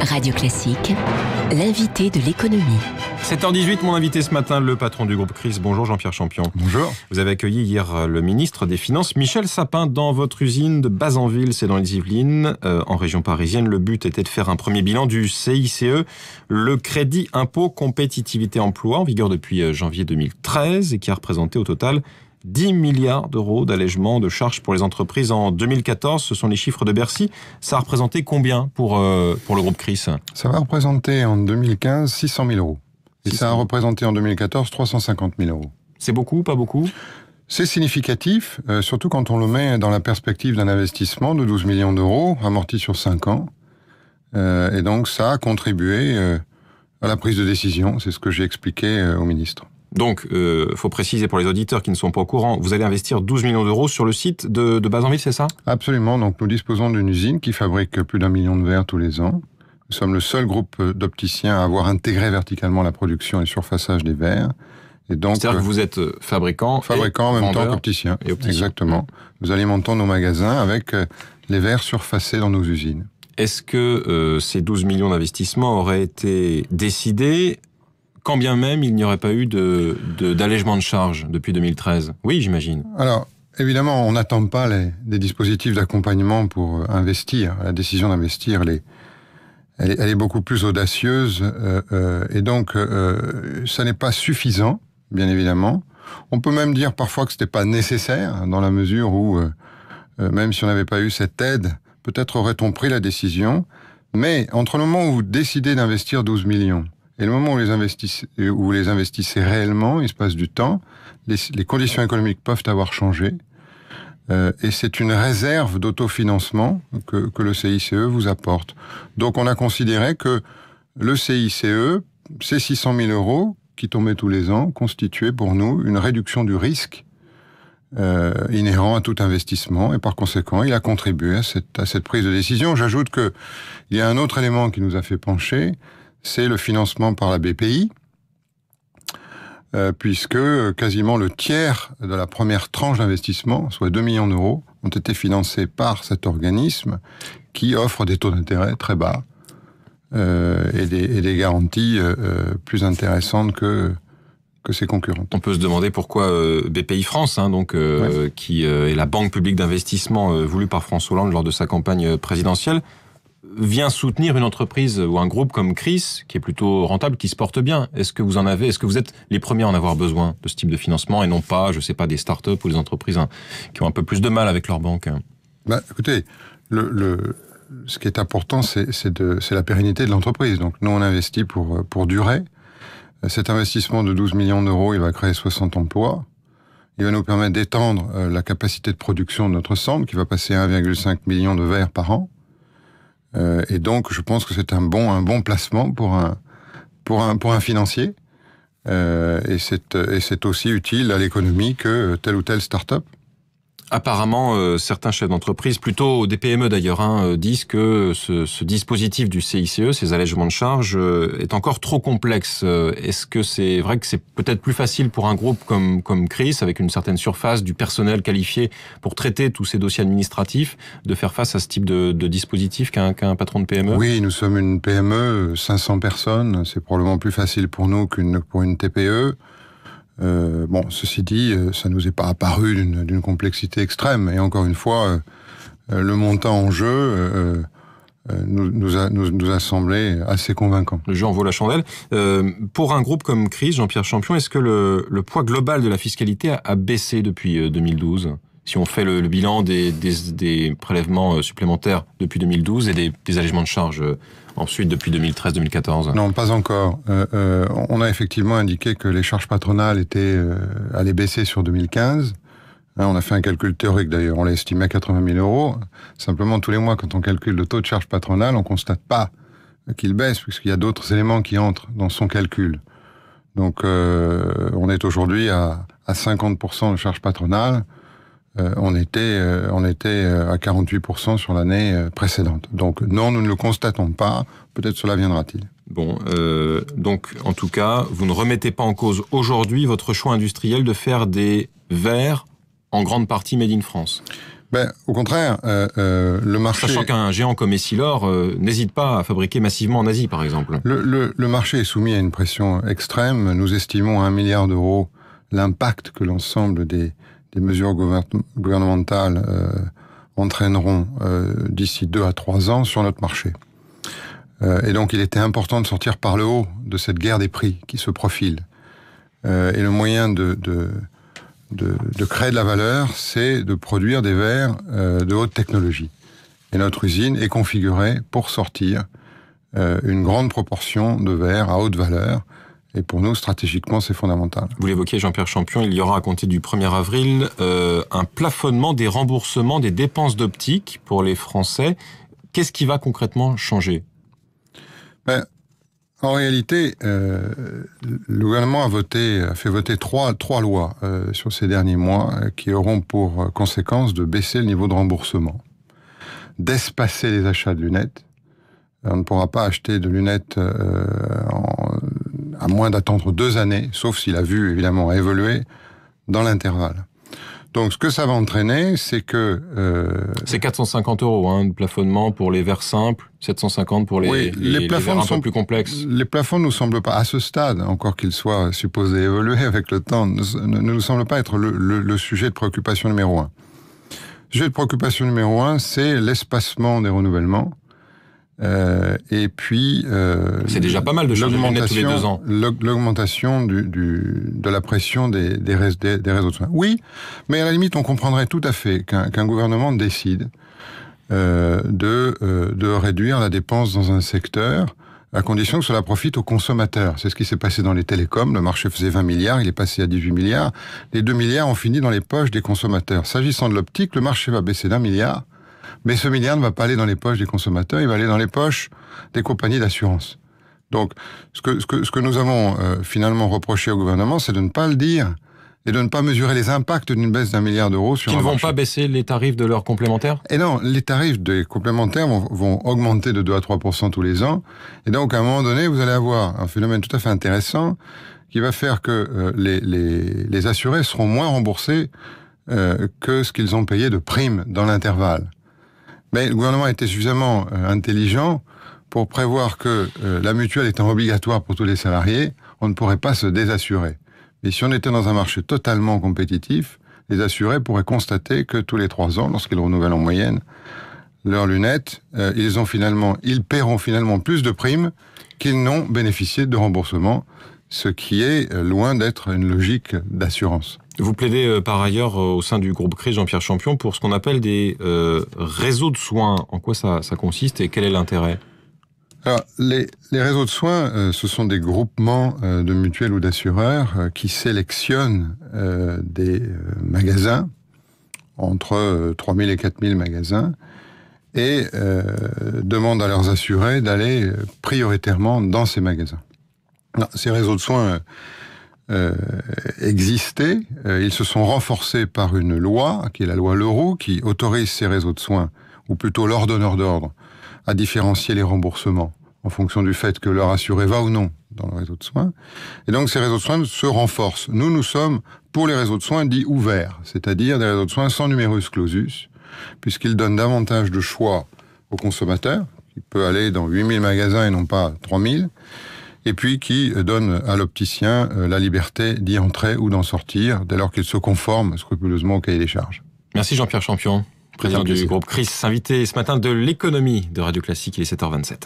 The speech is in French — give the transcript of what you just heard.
Radio Classique, l'invité de l'économie. 7h18, mon invité ce matin, le patron du groupe Chryse. Bonjour Jean-Pierre Champion. Bonjour. Vous avez accueilli hier le ministre des Finances, Michel Sapin, dans votre usine de Bazanville, c'est dans les Yvelines, en région parisienne. Le but était de faire un premier bilan du CICE, le crédit impôt compétitivité emploi, en vigueur depuis janvier 2013 et qui a représenté au total 10 milliards d'euros d'allègement de charges pour les entreprises en 2014. Ce sont les chiffres de Bercy. Ça a représenté combien pour le groupe Chryse? Ça va représenter en 2015 600 000 euros. Et ça a représenté en 2014 350 000 euros. C'est beaucoup, pas beaucoup? C'est significatif, surtout quand on le met dans la perspective d'un investissement de 12 millions d'euros, amorti sur 5 ans. Et donc ça a contribué à la prise de décision. C'est ce que j'ai expliqué au ministre. Donc, faut préciser pour les auditeurs qui ne sont pas au courant, vous allez investir 12 millions d'euros sur le site de Bazanville, c'est ça? Absolument. Donc, nous disposons d'une usine qui fabrique plus d'1 million de verres tous les ans. Nous sommes le seul groupe d'opticiens à avoir intégré verticalement la production et le surfaçage des verres. Et donc, c'est-à-dire que vous êtes fabricant en même temps qu'opticien. Exactement. Nous alimentons nos magasins avec les verres surfacés dans nos usines. Est-ce que ces 12 millions d'investissements auraient été décidés quand bien même il n'y aurait pas eu d'allègement de charges depuis 2013? Oui, j'imagine. Alors, évidemment, on n'attend pas des dispositifs d'accompagnement pour investir. La décision d'investir, elle est beaucoup plus audacieuse. Et donc, ça n'est pas suffisant, bien évidemment. On peut même dire parfois que ce n'était pas nécessaire, dans la mesure où, même si on n'avait pas eu cette aide, peut-être aurait-on pris la décision. Mais entre le moment où vous décidez d'investir 12 millions, et le moment où vous les investissez réellement, il se passe du temps, les conditions économiques peuvent avoir changé, et c'est une réserve d'autofinancement que le CICE vous apporte. Donc on a considéré que le CICE, ces 600 000 euros qui tombaient tous les ans, constituaient pour nous une réduction du risque inhérent à tout investissement, et par conséquent, il a contribué à cette prise de décision. J'ajoute qu'il y a un autre élément qui nous a fait pencher, c'est le financement par la BPI, puisque quasiment le tiers de la première tranche d'investissement, soit 2 millions d'euros, ont été financés par cet organisme qui offre des taux d'intérêt très bas et des garanties plus intéressantes que ses concurrents. On peut se demander pourquoi BPI France, qui est la banque publique d'investissement voulue par François Hollande lors de sa campagne présidentielle, vient soutenir une entreprise ou un groupe comme Chryse, qui est plutôt rentable, qui se porte bien. Est-ce que vous êtes les premiers à en avoir besoin de ce type de financement et non pas, des startups ou des entreprises qui ont un peu plus de mal avec leur banque? Écoutez, ce qui est important, c'est la pérennité de l'entreprise. Donc nous, on investit pour durer. Cet investissement de 12 millions d'euros, il va créer 60 emplois. Il va nous permettre d'étendre la capacité de production de notre centre, qui va passer à 1,5 million de verres par an. Et donc, je pense que c'est un bon placement pour un financier. Et c'est aussi utile à l'économie que telle ou telle start-up. Apparemment, certains chefs d'entreprise, plutôt des PME d'ailleurs, disent que ce dispositif du CICE, ces allègements de charges, est encore trop complexe. Est-ce que c'est vrai que c'est peut-être plus facile pour un groupe comme Chryse, avec une certaine surface, du personnel qualifié pour traiter tous ces dossiers administratifs, de faire face à ce type de dispositif qu'un patron de PME? Oui, nous sommes une PME, 500 personnes. C'est probablement plus facile pour nous pour une TPE. Ceci dit, ça nous est pas apparu d'une complexité extrême. Et encore une fois, le montant en jeu nous a semblé assez convaincant. Le jeu en vaut la chandelle. Pour un groupe comme Chryse, Jean-Pierre Champion, est-ce que le poids global de la fiscalité a baissé depuis 2012 ? Si on fait le bilan des prélèvements supplémentaires depuis 2012 et des allègements de charges ensuite depuis 2013-2014. Non, pas encore. On a effectivement indiqué que les charges patronales allaient baisser sur 2015. On a fait un calcul théorique d'ailleurs, on l'a estimé à 80 000 euros. Simplement, tous les mois, quand on calcule le taux de charge patronale, on ne constate pas qu'il baisse, puisqu'il y a d'autres éléments qui entrent dans son calcul. Donc, on est aujourd'hui à 50% de charge patronale. On était à 48% sur l'année précédente. Donc non, nous ne le constatons pas. Peut-être cela viendra-t-il. Bon, donc en tout cas, vous ne remettez pas en cause aujourd'hui votre choix industriel de faire des verres en grande partie made in France. Au contraire, le marché... Sachant qu'un géant comme Essilor n'hésite pas à fabriquer massivement en Asie, par exemple. Le marché est soumis à une pression extrême. Nous estimons à 1 milliard d'euros l'impact que l'ensemble des mesures gouvernementales entraîneront d'ici 2 à 3 ans sur notre marché. Et donc il était important de sortir par le haut de cette guerre des prix qui se profile. Et le moyen de créer de la valeur, c'est de produire des verres de haute technologie. Et notre usine est configurée pour sortir une grande proportion de verres à haute valeur. Et pour nous, stratégiquement, c'est fondamental. Vous l'évoquiez, Jean-Pierre Champion, il y aura à compter du 1er avril un plafonnement des remboursements des dépenses d'optique pour les Français. Qu'est-ce qui va concrètement changer ? En réalité, le gouvernement a fait voter trois lois sur ces derniers mois qui auront pour conséquence de baisser le niveau de remboursement, d'espacer les achats de lunettes. On ne pourra pas acheter de lunettes à moins d'attendre 2 années, sauf si la vue, évidemment, a évolué dans l'intervalle. Donc, ce que ça va entraîner, c'est que... c'est 450 € de plafonnement pour les verres simples, 750 pour les verres un peu plus complexes. Les plafonds ne nous semblent pas, à ce stade, encore qu'ils soient supposés évoluer avec le temps, ne nous semblent pas être le sujet de préoccupation numéro 1. Le sujet de préoccupation numéro 1, c'est l'espacement des renouvellements. Et puis... c'est déjà pas mal de changer de lunettes tous les 2 ans. L'augmentation de la pression des réseaux de soins. Oui, mais à la limite, on comprendrait tout à fait qu'un gouvernement décide de réduire la dépense dans un secteur à condition que cela profite aux consommateurs. C'est ce qui s'est passé dans les télécoms. Le marché faisait 20 milliards, il est passé à 18 milliards. Les 2 milliards ont fini dans les poches des consommateurs. S'agissant de l'optique, le marché va baisser d'1 milliard. Mais ce milliard ne va pas aller dans les poches des consommateurs, il va aller dans les poches des compagnies d'assurance. Donc, ce que nous avons finalement reproché au gouvernement, c'est de ne pas le dire et de ne pas mesurer les impacts d'une baisse d'1 milliard d'euros sur un marché. Qui ne vont pas baisser les tarifs de leurs complémentaires ? Et non, les tarifs des complémentaires vont augmenter de 2 à 3% tous les ans. Et donc, à un moment donné, vous allez avoir un phénomène tout à fait intéressant qui va faire que les assurés seront moins remboursés que ce qu'ils ont payé de primes dans l'intervalle. Mais le gouvernement a été suffisamment intelligent pour prévoir que la mutuelle étant obligatoire pour tous les salariés, on ne pourrait pas se désassurer. Mais si on était dans un marché totalement compétitif, les assurés pourraient constater que tous les 3 ans, lorsqu'ils renouvellent en moyenne leurs lunettes, ils paieront finalement plus de primes qu'ils n'ont bénéficié de remboursement, ce qui est loin d'être une logique d'assurance. Vous plaidez par ailleurs au sein du groupe CRIS, Jean-Pierre Champion, pour ce qu'on appelle des réseaux de soins. En quoi ça consiste et quel est l'intérêt ? Alors, les réseaux de soins, ce sont des groupements de mutuelles ou d'assureurs qui sélectionnent des magasins, entre 3000 et 4000 magasins, et demandent à leurs assurés d'aller prioritairement dans ces magasins. Alors, ces réseaux de soins existaient, ils se sont renforcés par une loi, qui est la loi Leroux, qui autorise ces réseaux de soins, ou plutôt leurs donneurs d'ordre, à différencier les remboursements en fonction du fait que leur assuré va ou non dans le réseau de soins. Et donc ces réseaux de soins se renforcent. Nous sommes pour les réseaux de soins dits ouverts, c'est-à-dire des réseaux de soins sans numerus clausus, puisqu'ils donnent davantage de choix aux consommateurs, qui peut aller dans 8000 magasins et non pas 3000, et puis qui donne à l'opticien la liberté d'y entrer ou d'en sortir, dès lors qu'il se conforme scrupuleusement au cahier des charges. Merci Jean-Pierre Champion, président du groupe CRIS, invité ce matin de l'économie de Radio Classique, il est 7h27.